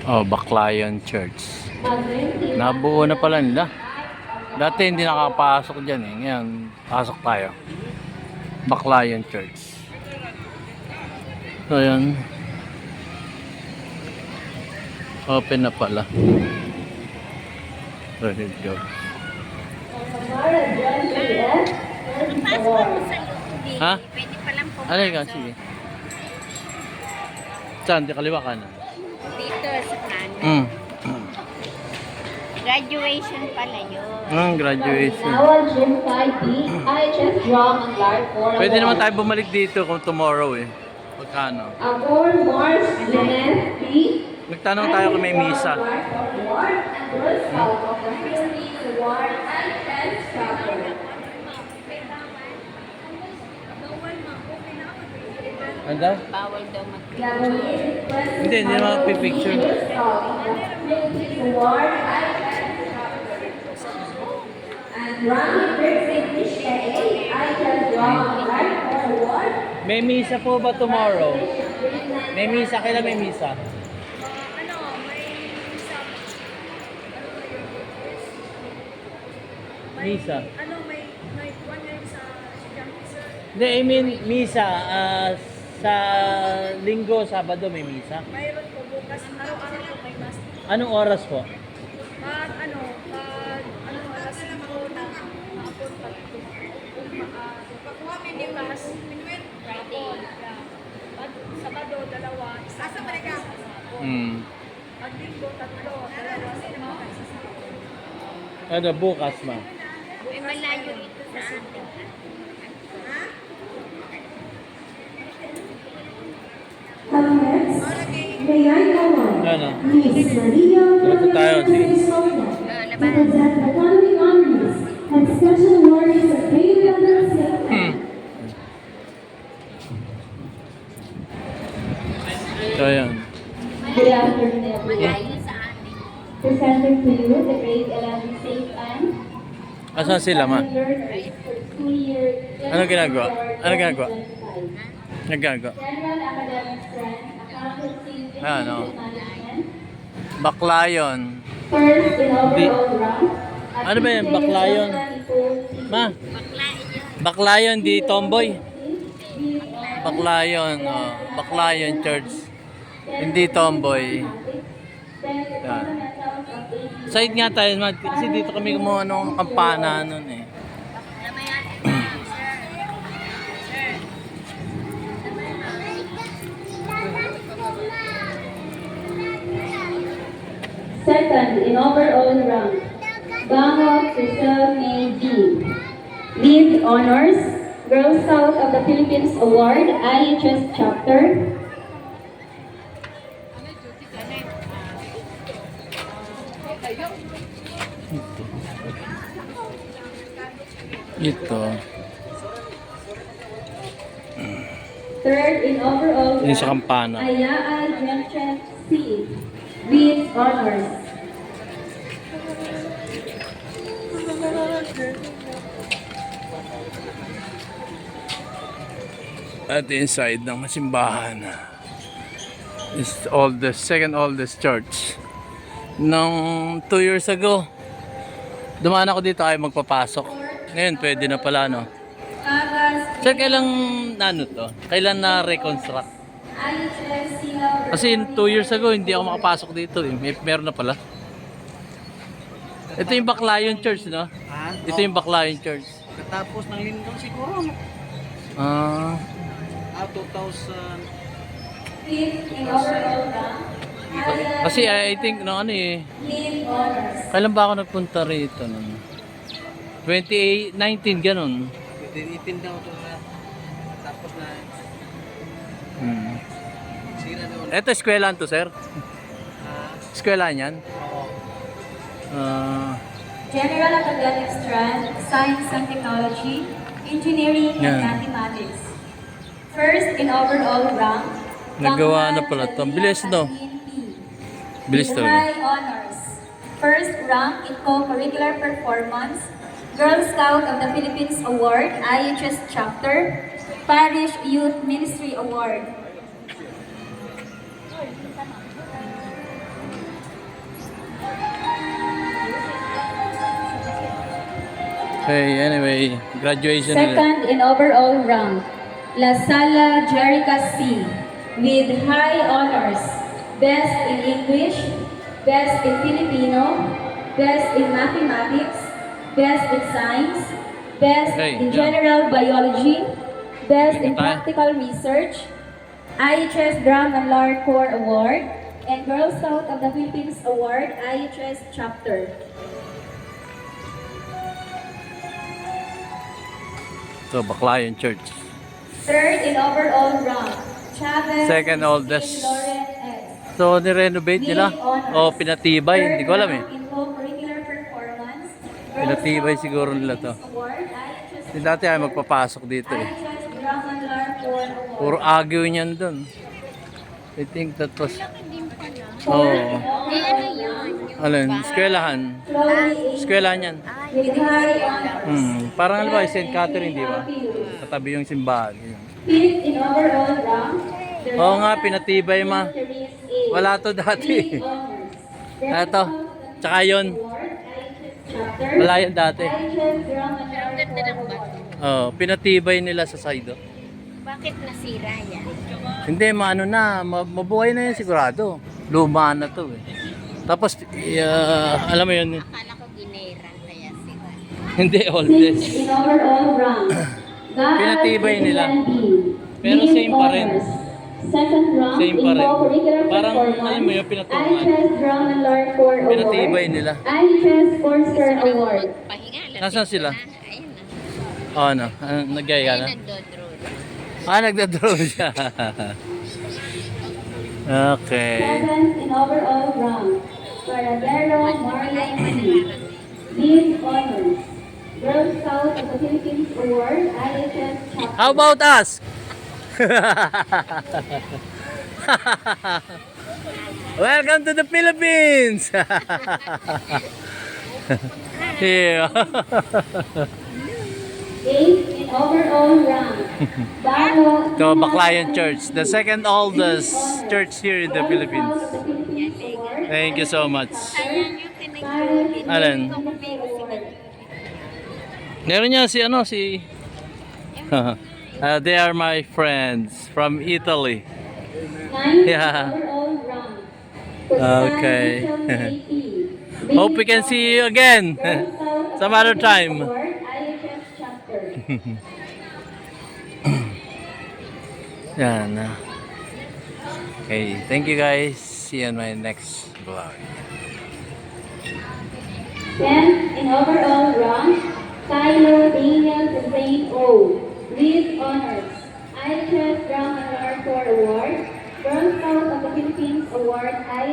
Oh, Baclayon Church. Nabuo na pala nila. Dati hindi nakapasok dyan eh. Ngayon, pasok tayo. Baclayon Church. So, yan. Open na pala. Ready to go. Ha? Pwede pa lang pumasok. Alay ka, sige. Saan? Di kaliwa ka na. Dito sa kanan. Graduation pala yun. Graduation. Gym 5B, IHS Drop ang Lark 4. Pwede naman tayo bumalik dito kung tomorrow eh. Pagkano? Akor Mars Lynette B. Nagtanong tayo kung may misa. Anda? Bawal daw mag-picture. Hindi naman pipicture. May misa po ba tomorrow? May misa, kailan may misa? Misa. May one year sa Junkie, sir. Hindi, I mean, misa. Sa linggo, Sabado may misa. Mayroon po bukas. Araw-araw po may mas. Anong oras po? Alas 5 na hapon pag bukas. Friday. Pag Sabado, 2. Asa ba ka? Pag Linggo, 3. 2 sa mga. Ano, bukas ma? May malayo ito sa atin. May I call on Ano? Miss Maria Dito tayo, sige. to present the following honors and special awards of Favorite State. So, yan. Good afternoon, everyone. Malayo sa atin. Presenting to you the grade 11 Saint Anne. Asan sila ma? Learners for school year Ano ginagawa? Ano ginagawa? 2025. Nagagawa. General Academic Strength, Accountancy, Business Ano? Management. Baclayon. First in overall rank. at Ano ba yan? Baclayon? Ma? Baclayon, di tomboy. Baclayon, oh. Baclayon Church. Hindi tomboy. Yan. Side nga tayo, ma. Kasi dito kami kumuha ng kampana nun eh. Second in overall rank, Bango Crystal May D. Lead Honors, Girl Scout of the Philippines Award, IHS Chapter. Ito. Third in overall Yun sa rank, kampana. Ayaa Jenchen C. Lead Honors. At inside ng simbahan is oldest, second oldest church. Nung 2 years ago, dumaan ako dito ay magpapasok. Ngayon pwede na pala no. Sir, kailan ano to? Kailan na reconstruct? IHS Sila. Kasi 2 years ago hindi ako makapasok dito eh. Meron na pala. Ito yung Baclayon Church, no? Ito yung Baclayon Church. Katapos ng lindol siguro. Ah, 2000. Fifth in overall rank, kasi I think no ano eh. Lead Honors. Kailan ba ako nagpunta rito nun? 2019 ganun. 18 daw ito. Tapos na sira doon. Ito eskwelahan to, sir. Eskwelahan yan. Oo. General Academic Strand, Science and Technology, Engineering and Yan. Mathematics. First in overall rank, Nagawa na pala to. Bilis, no? Bilis With talaga. high honors. First rank in co-curricular performance, Girl Scout of the Philippines Award, IHS Chapter, Parish Youth Ministry Award. Okay, anyway, graduation nila. Second in overall rank, La Sala Jerica C. with high honors. Best in English, Best in Filipino, Best in Mathematics, Best in Science, Best Okay, in yeah. General Biology, Best in Thank you, Tay. Practical Research, IHS Drum and Lyre Corps Award, and Girl Scout of the Philippines Award, IHS Chapter. So, Baclayan Church. Third in overall rank, Chavez Second oldest. Lauren S. So, nirenovate nila? O pinatibay? Hindi ko alam eh. In co-curricular performance, Pinatibay siguro nila to. Award, IHS Hindi dati ay magpapasok dito eh. IHS Drum and Lyre Corps Award. Puro agyo niyan dun. I think that was... Din pala. Oh, Eh, ano yun? Yung alin? Eskwelahan. Slowly Eskwelahan yan. with high honors. Parang ano ba, St. Catherine, di ba? Katabi yung simbahan. Yun. Fifth in overall rank, the Oo nga, pinatibay ma. Therese A. Wala to dati. Lead honors. Eto, tsaka yun. Award, IHS Chapter. Wala yan dati. IHS Drum and Lyre ganda ng Corps bato. Award. Oh, pinatibay nila sa side. Oh. Bakit nasira yan? Hindi, maano na, mabuhay na yan sigurado. Luma na to eh. Tapos, alam mo yun, Akala ko ginerang kaya sira. hindi Sixth oldest. in overall rank, Gaal Pinatibay nila. Island B. Pero Lead same pa rin. honors. Second rank Same in pa rin. co-curricular Parang, performance, alam mo yun, pinatukan. IHS Drum and Lyre Corps Award. Pinatibay nila. IHS Forster Award. Pahinga lang. Nasaan sila? Ayun na. Oh, ano? Nagyaya Ayun na? nagdodrone. Nagda-drone siya. Okay. Seventh in overall rank, Paradero Marla C. Lead honors. Girl Scout of the Philippines Award, IHS Chapter. How about us? Welcome to the Philippines! Yeah. Eighth in overall rank, Bago So, Baclayan Church, the second oldest church here in the Philippines. Thank you so much. Sayang yung pinag-drone. Alin? Meron niya si ano, si... they are my friends from Italy. Ninth Yeah. overall rank, Okay. Kusay Hope we can see you again some other time. Award, IHS Chapter. Yan. Okay, thank you guys. See you on my next vlog. 10th in overall rank, Tyler Daniel St. O. With honors, IHS Drum and Lyre Corps Award, Girl Scout of the Philippines Award,